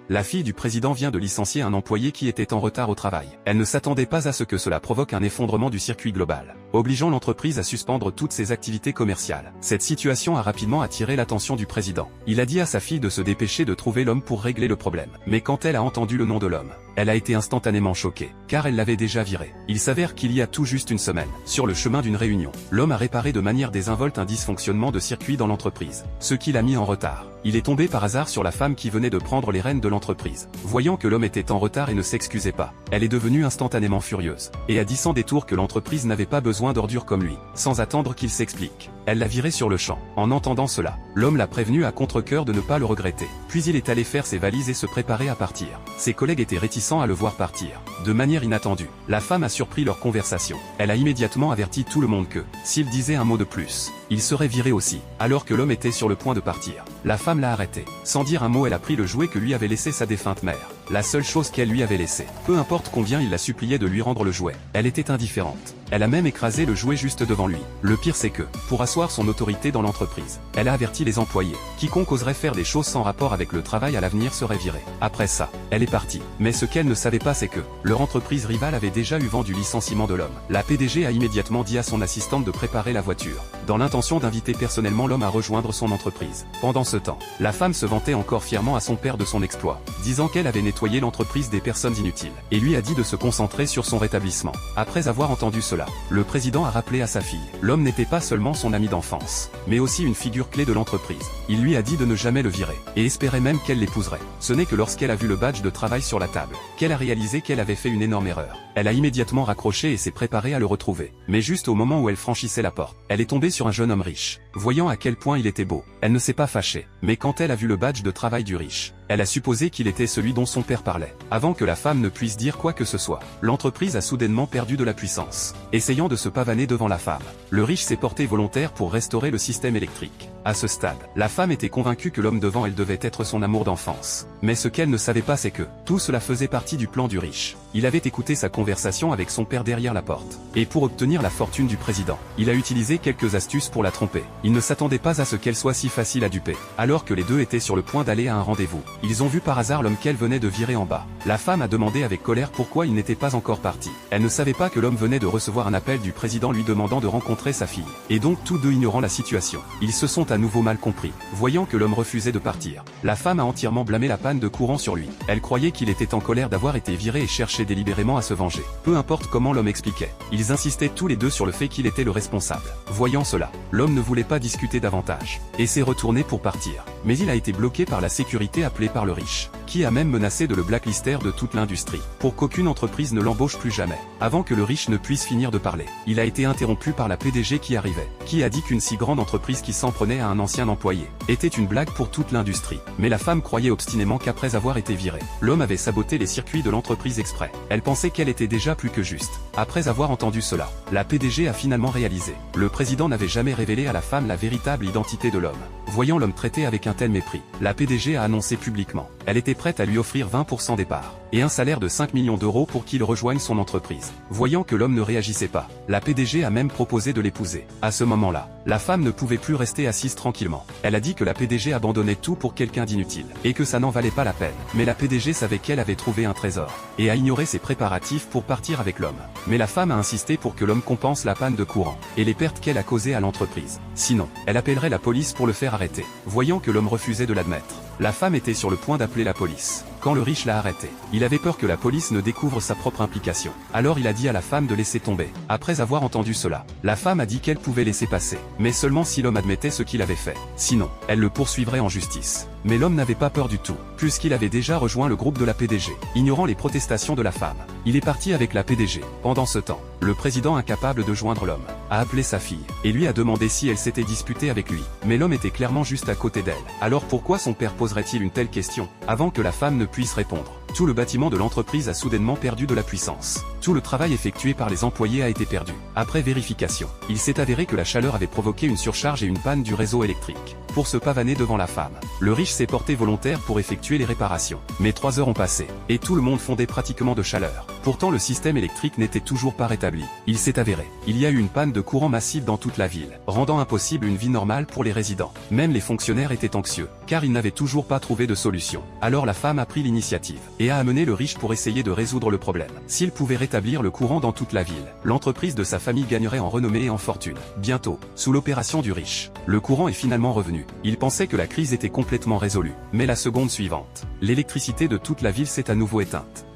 La fille du président vient de licencier un employé qui était en retard au travail. Elle ne s'attendait pas à ce que cela provoque un effondrement du circuit global, obligeant l'entreprise à suspendre toutes ses activités commerciales. Cette situation a rapidement attiré l'attention du président. Il a dit à sa fille de se dépêcher de trouver l'homme pour régler le problème. Mais quand elle a entendu le nom de l'homme, elle a été instantanément choquée, car elle l'avait déjà viré. Il s'avère qu'il y a tout juste une semaine, sur le chemin d'une réunion, l'homme a réparé de manière désinvolte un dysfonctionnement de circuit dans l'entreprise, ce qui l'a mis en retard. Il est tombé par hasard sur la femme qui venait de prendre les rênes de l'entreprise. Voyant que l'homme était en retard et ne s'excusait pas, elle est devenue instantanément furieuse, et a dit sans détour que l'entreprise n'avait pas besoin d'ordures comme lui, sans attendre qu'il s'explique. Elle l'a viré sur le champ. En entendant cela, l'homme l'a prévenu à contre-cœur de ne pas le regretter. Puis il est allé faire ses valises et se préparer à partir. Ses collègues étaient réticents à le voir partir. De manière inattendue, la femme a surpris leur conversation. Elle a immédiatement averti tout le monde que, s'il disait un mot de plus, il serait viré aussi, alors que l'homme était sur le point de partir. La femme l'a arrêté. Sans dire un mot, elle a pris le jouet que lui avait laissé sa défunte mère. La seule chose qu'elle lui avait laissée. Peu importe combien il la suppliait de lui rendre le jouet, elle était indifférente. Elle a même écrasé le jouet juste devant lui. Le pire c'est que, pour asseoir son autorité dans l'entreprise, elle a averti les employés. Quiconque oserait faire des choses sans rapport avec le travail à l'avenir serait viré. Après ça, elle est partie. Mais ce qu'elle ne savait pas c'est que, leur entreprise rivale avait déjà eu vent du licenciement de l'homme. La PDG a immédiatement dit à son assistante de préparer la voiture, dans l'intention d'inviter personnellement l'homme à rejoindre son entreprise. Pendant ce temps, la femme se vantait encore fièrement à son père de son exploit, disant qu'elle avait nettoyé l'entreprise des personnes inutiles, et lui a dit de se concentrer sur son rétablissement. Après avoir entendu cela, le président a rappelé à sa fille, l'homme n'était pas seulement son ami d'enfance, mais aussi une figure clé de l'entreprise. Il lui a dit de ne jamais le virer, et espérait même qu'elle l'épouserait. Ce n'est que lorsqu'elle a vu le badge de travail sur la table, qu'elle a réalisé qu'elle avait fait une énorme erreur. Elle a immédiatement raccroché et s'est préparée à le retrouver. Mais juste au moment où elle franchissait la porte, elle est tombée sur un jeune homme riche. Voyant à quel point il était beau, elle ne s'est pas fâchée. Mais quand elle a vu le badge de travail du riche, elle a supposé qu'il était celui dont son père parlait. Avant que la femme ne puisse dire quoi que ce soit, l'entreprise a soudainement perdu de la puissance. Essayant de se pavaner devant la femme, le riche s'est porté volontaire pour restaurer le système électrique. À ce stade, la femme était convaincue que l'homme devant elle devait être son amour d'enfance. Mais ce qu'elle ne savait pas c'est que, tout cela faisait partie du plan du riche. Il avait écouté sa conversation avec son père derrière la porte. Et pour obtenir la fortune du président, il a utilisé quelques astuces pour la tromper. Il ne s'attendait pas à ce qu'elle soit si facile à duper. Alors que les deux étaient sur le point d'aller à un rendez-vous, ils ont vu par hasard l'homme qu'elle venait de virer en bas. La femme a demandé avec colère pourquoi il n'était pas encore parti. Elle ne savait pas que l'homme venait de recevoir un appel du président lui demandant de rencontrer sa fille. Et donc tous deux ignorant la situation, ils se sont à nouveau mal compris. Voyant que l'homme refusait de partir, la femme a entièrement blâmé la panne de courant sur lui. Elle croyait qu'il était en colère d'avoir été viré et cherchait délibérément à se venger. Peu importe comment l'homme expliquait, ils insistaient tous les deux sur le fait qu'il était le responsable. Voyant cela, l'homme ne voulait pas discuter davantage, et s'est retourné pour partir. Mais il a été bloqué par la sécurité appelée par le riche, qui a même menacé de le blacklister de toute l'industrie, pour qu'aucune entreprise ne l'embauche plus jamais. Avant que le riche ne puisse finir de parler, il a été interrompu par la PDG qui arrivait, qui a dit qu'une si grande entreprise qui s'en prenait à un ancien employé était une blague pour toute l'industrie. Mais la femme croyait obstinément qu'après avoir été viré, l'homme avait saboté les circuits de l'entreprise exprès. Elle pensait qu'elle était déjà plus que juste. Après avoir entendu cela, la PDG a finalement réalisé. Le président n'avait jamais révélé à la femme la véritable identité de l'homme. Voyant l'homme traité avec un tel mépris, la PDG a annoncé publiquement. Elle était prête à lui offrir 20% des parts, et un salaire de 5 millions d'euros pour qu'il rejoigne son entreprise. Voyant que l'homme ne réagissait pas, la PDG a même proposé de l'épouser. À ce moment-là, la femme ne pouvait plus rester assise tranquillement. Elle a dit que la PDG abandonnait tout pour quelqu'un d'inutile, et que ça n'en valait pas la peine. Mais la PDG savait qu'elle avait trouvé un trésor, et a ignoré ses préparatifs pour partir avec l'homme. Mais la femme a insisté pour que l'homme compense la panne de courant, et les pertes qu'elle a causées à l'entreprise. Sinon, elle appellerait la police pour le faire arrêter. Voyant que l'homme refusait de l'admettre, la femme était sur le point d'appeler la police. Quand le riche l'a arrêté, il avait peur que la police ne découvre sa propre implication. Alors il a dit à la femme de laisser tomber. Après avoir entendu cela, la femme a dit qu'elle pouvait laisser passer, mais seulement si l'homme admettait ce qu'il avait fait. Sinon, elle le poursuivrait en justice. Mais l'homme n'avait pas peur du tout, puisqu'il avait déjà rejoint le groupe de la PDG. Ignorant les protestations de la femme, il est parti avec la PDG. Pendant ce temps, le président, incapable de joindre l'homme, a appelé sa fille, et lui a demandé si elle s'était disputée avec lui. Mais l'homme était clairement juste à côté d'elle. Alors pourquoi son père poserait-il une telle question, avant que la femme ne puisse répondre? Tout le bâtiment de l'entreprise a soudainement perdu de la puissance. Tout le travail effectué par les employés a été perdu. Après vérification, il s'est avéré que la chaleur avait provoqué une surcharge et une panne du réseau électrique. Pour se pavaner devant la femme, le riche s'est porté volontaire pour effectuer les réparations. Mais 3 heures ont passé, et tout le monde fondait pratiquement de chaleur. Pourtant le système électrique n'était toujours pas rétabli. Il s'est avéré, il y a eu une panne de courant massive dans toute la ville, rendant impossible une vie normale pour les résidents. Même les fonctionnaires étaient anxieux, car ils n'avaient toujours pas trouvé de solution. Alors la femme a pris l'initiative, et a amené le riche pour essayer de résoudre le problème. S'il pouvait rétablir le courant dans toute la ville, l'entreprise de sa famille gagnerait en renommée et en fortune. Bientôt, sous l'opération du riche, le courant est finalement revenu. Il pensait que la crise était complètement résolue. Mais la seconde suivante, l'électricité de toute la ville s'est à nouveau éteinte.